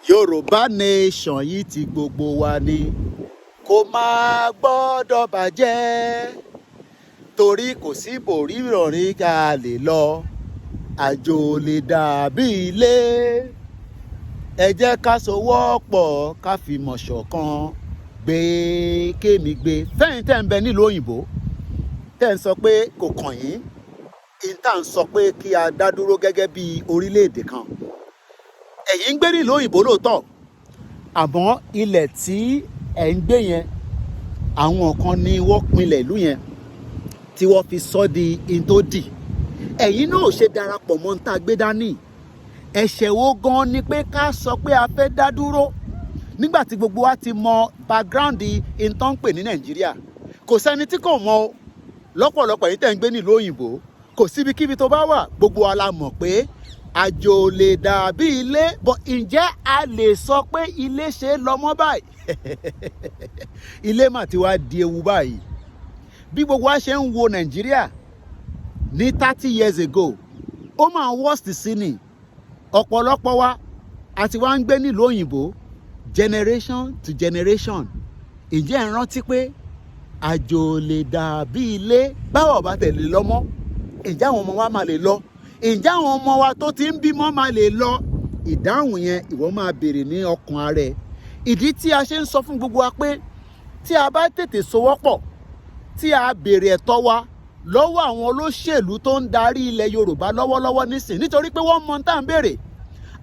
Yorùbá nation yìí ti gbogbo wa ni kò máa gbọ́dọ̀ bàjẹ́ torí kò sí bòrírọ̀rí ká lè lọ àjò lè dàbí ilé ẹ jẹ́ ká sowọ́pọ̀ ká fìmọ̀ ṣọ̀kan gbé kémi gbé fẹ́yìn tẹ́ ń bẹ nílùú òyìnbó tẹ́ ń sọ pé kò kàn yín ìta ń sọ pé kí a dá dúró gẹ́gẹ́ bí orílẹ̀-èdè kan ẹ̀yin ń gbé nílùú òyìnbó lóòótọ́ àmọ́ ilẹ̀ tí ẹ̀ ń gbé yẹn àwọn kan ni wọ́n pinlẹ̀ ìlú yẹn tí wọ́n fi sọ di in tó dì ẹ̀yin náà ò ṣe darapọ̀ mọ́ ń tá a gbé dání ẹ̀ṣẹ̀ wo gan ni pé ká sọ pé a fẹ́ dá dúró nígbà tí gbogbo wa ti mọ background in tó ń pè ní Nàìjíríà kò sẹ́ni tí kò mọ̀ o lọ́pọ̀lọpọ̀ yìí tẹ̀ ń gbé nílùú òyìnbó kò síbikíbi tó bá wà gbogbo wa la mọ̀ pé àjò lè dàbí ilé bọ̀ ǹjẹ́ a lè sọ pé ilé ṣe é lọ́mọ́ báyìí ilé mà ti wá di ewu báyìí bí gbogbo wa ṣe ń wo Nàìjíríà ní 30 years ago ó máa worst sí ni ọ̀pọ̀lọpọ̀ wa àti wá ń gbé nílùú òyìnbó generation to generation ǹjẹ́ ẹ rántí pé àjò lè dàbí ilé báwo bá tẹ̀lé lọ́mọ́ ǹjẹ́ àwọn ọmọ wa máa lè lọ ǹjẹ́ àwọn ọmọ wa tó ti ń bímọ máa lè lọ ìdáhùn yẹn ìwọ máa béèrè ní ọkàn ara ẹ ìdí tí a ṣe ń sọ fún gbogbo wa pé tí a bá tètè sowọ́pọ̀ tí a béèrè ẹ̀tọ́ wa lọ́wọ́ àwọn olóṣèlú tó ń darí ilẹ̀ Yorùbá lọ́wọ́lọ́wọ́ nísìn nítorí pé wọ́n mọ ní tá à ń béèrè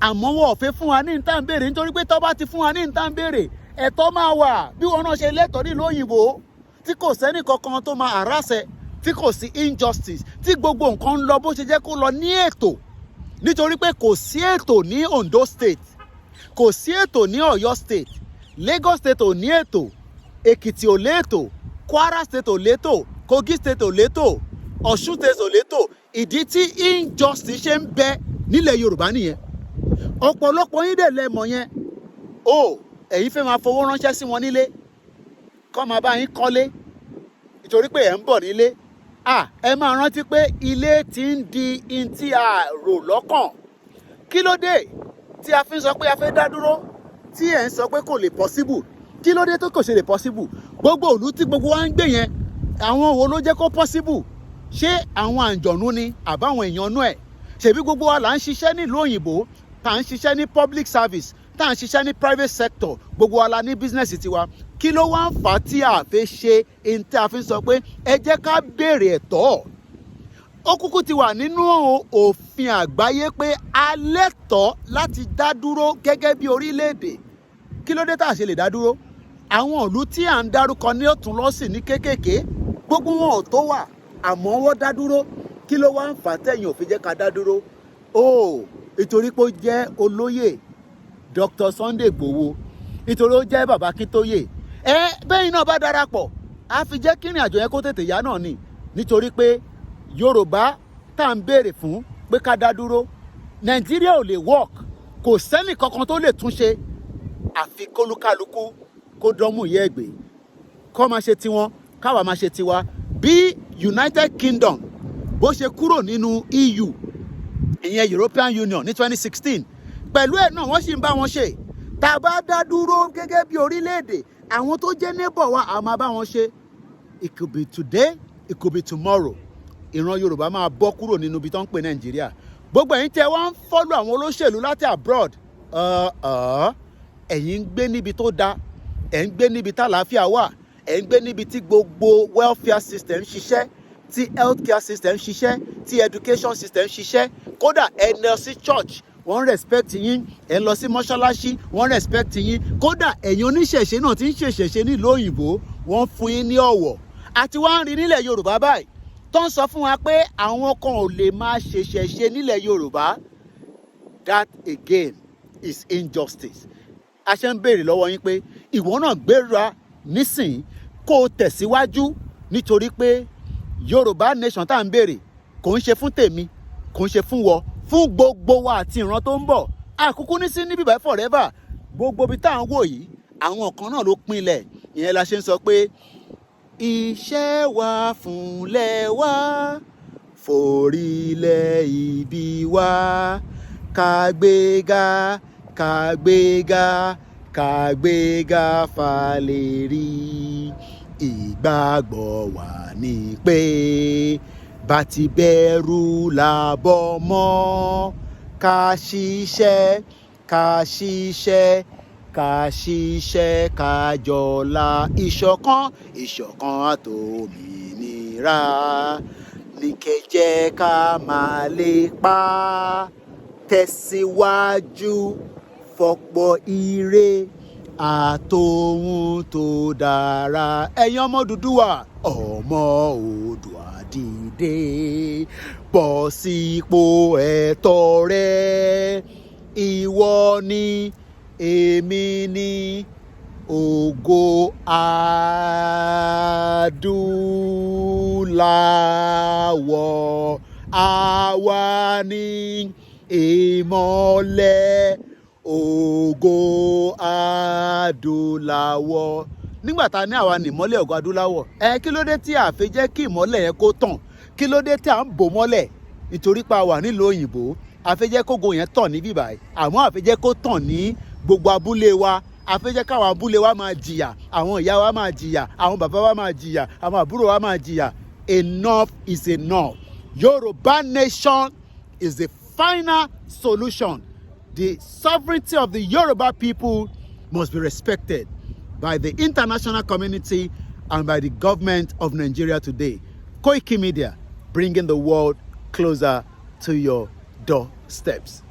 àmọ́ wọn ò fẹ́ fún wa ní ní tá à ń béèrè nítorí pé tó bá ti fún wa ní ní tá à ń béèrè ẹ̀tọ́ máa wà bí wọn náà ṣe lẹ́tọ̀ọ́ nílùú òyìnbó tí kò sẹ́nì kankan tó máa àràṣẹ tí kò sí injustice tí gbogbo nǹkan ń lọ bó ṣe jẹ́ kó lọ ní ètò nítorí pé kò sí ètò ní Ondo State kò sí ètò ní Ọ̀yọ́ State Lagos State ò ní ètò Èkìtì ò létò Kwara State ò létò Kogi State ò létò Ọ̀ṣun State ò létò ìdí tí injustice ṣe ń bẹ nílẹ̀ Yorùbá nìyẹn ọ̀pọ̀lọpọ̀ yín dẹ̀ lẹ́mọ̀ yẹn o ẹ̀yin fẹ́ máa fowó ránṣẹ́ sí wọn nílé kọ́ máa bá yín kọ́lé nítorí pé ẹ̀ ń bọ̀ nílé ẹ máa rántí pé ilé ti ń di in tí a rò lọ́kàn kí ló dé tí a fi ń sọ pé a fẹ́ dá dúró tí ẹ̀ ń sọ pé kò lè possible kí ló dé tó kò ṣe lè possible gbogbo ìlú tí gbogbo wa ń gbé yẹn àwọn wo ló jẹ́ kó possible ṣé àwọn àǹjọ̀nú ni àbáwọn èèyàn nú ẹ̀ ṣèbí gbogbo wa là ń ṣiṣẹ́ nílùú òyìnbó tá à ń ṣiṣẹ́ ní public service tá à ń ṣiṣẹ́ ní private sector gbogbo wa la ní business tiwa kí ló wá ń fà á tí a fi ṣe ẹni tí a fi ń sọ pé ẹ jẹ́ ká béèrè ẹ̀tọ́ ó kúkú ti wà nínú òfin àgbáyé pé a lẹ́tọ̀ọ́ láti dá dúró gẹ́gẹ́ bí orílẹ̀-èdè kí ló dé tá a ṣe lè dá dúró àwọn ìlú tí à ń dárúkọ ní ọ̀tún lọ́sìn ní kéékèèké gbogbo wọn ò tó wà àmọ́ wọ́n dá dúró kí ló wá ń fà á tẹ̀yìn ò fi jẹ́ ká dá dúró nítorí pé ó jẹ́ olóyè Dr. Sunday Igboho nítorí ó jẹ́ bàbá Akíntóyè bẹ́yìn náà bá darapọ̀ á fi jẹ́ kí ìrìn àjò yẹn kó tètè yá náà ni nítorí pé Yorùbá tá à ń béèrè fún pé ká dá dúró Nàìjíríà ò lè work kò sẹ́nì kankan tó lè túnṣe àfi kólúkálukú kó dánmú ìyá ẹ̀gbẹ́ kó máa ṣe tiwọn káwa máa ṣe tiwa bí United Kingdom bó ṣe kúrò nínú EU ìyẹn European Union ní 2016 pẹ̀lú ẹ̀ náà wọ́n sì ń bá wọn ṣe tá a bá dá dúró gẹ́gẹ́ bí orílẹ̀-èdè àwọn tó jẹ́ neighbor wa a máa bá wọn ṣe it could be today it could be tomorrow ìran Yorùbá máa bọ́ kúrò nínú ibi tó ń pè Nàìjíríà gbogbo ẹ̀yin tẹ́ wá ń follow àwọn olóṣèlú láti abroad ẹ̀yin ń gbé níbi tó dáa ẹ̀ ń gbé níbi tàlàáfíà wà ẹ̀ ń gbé níbi tí gbogbo welfare system ń ṣiṣẹ́ tí healthcare system ń ṣiṣẹ́ tí education system ń ṣiṣẹ́ kódà ẹ lọ sí church wọ́n respect yín ẹ lọ sí mọ́ṣáláṣí wọ́n respect yín kódà ẹ̀yin oníṣẹ̀ṣe náà tí ń ṣèṣẹ̀ṣe nílùú òyìnbó wọ́n fún yín ní ọ̀wọ̀ àti wá ń rí nílẹ̀ Yorùbá báyìí tó ń sọ fún wa pé àwọn kan ò lè máa ṣèṣẹ̀ṣe nílẹ̀ Yorùbá that again is injustice a ṣe ń béèrè lọ́wọ́ yín pé ìwọ náà gbéra nísìnyí kó o tẹ̀síwájú nítorí pé Yorùbá nation tá à ń béèrè kò ń ṣe fún tèmi kò ń ṣe fún wọ fún gbogbo wa àti ìran tó ń bọ̀ àkúkú ní sí níbí báyìí forever gbogbo ibi tá à ń wò yìí àwọn kan náà ló pinlẹ̀ ìyẹn la ṣe ń sọ pé iṣẹ́ wa fúnlẹ̀ wa forílẹ̀ ibi wa ká gbéga kàgbéga kàgbéga fàlèrí. Ìgbàgbọ́ wa ni pé bá ti bẹ̀rù làbọ̀ mọ́, ká ṣiṣẹ́ ká ṣiṣẹ́ ká ṣiṣẹ́ ká jọlá. Ìṣọ̀kan àtòmìnira ní kẹ́jẹ́ ká máa lépa. Tẹ̀síwájú fọ̀pọ̀ ire àtòhun tó dára. Ẹ̀yin ọmọ Odùduwà, ọmọ Oòduà dìde, bọ́ sípò ẹ̀tọ́ rẹ. Ìwọ ni, èmi ni, ògo adúláwọ̀. Àwa ni ìmọ́lẹ̀ ògo adúláwọ̀. Nígbà tá a ní àwa ní ìmọ́lẹ̀ ògo adúláwọ̀, kí ló dé tí a fi jẹ́ kí ìmọ́lẹ̀ yẹn kó tàn? Kí ló dé tí à ń bò mọ́lẹ̀? Nítorí pé a wà nílùú òyìnbó, a fẹ́ jẹ́ kógo yẹn tàn ní bíbáyìí, àmọ́ a fẹ́ jẹ́ kó tàn ní gbogbo abúlé wa. A fẹ́ jẹ́ káwọn abúlé wa máa jìyà, àwọn ìyá wa máa jìyà, àwọn bàbá wa máa jìyà, àwọn àbúrò wa máa jìyà. Enough is enough. Yoruba nation is the final solution. The sovereignty of the Yoruba people must be respected by the international community and by the government of Nigeria today. Koiki Media, bringing the world closer to your doorsteps.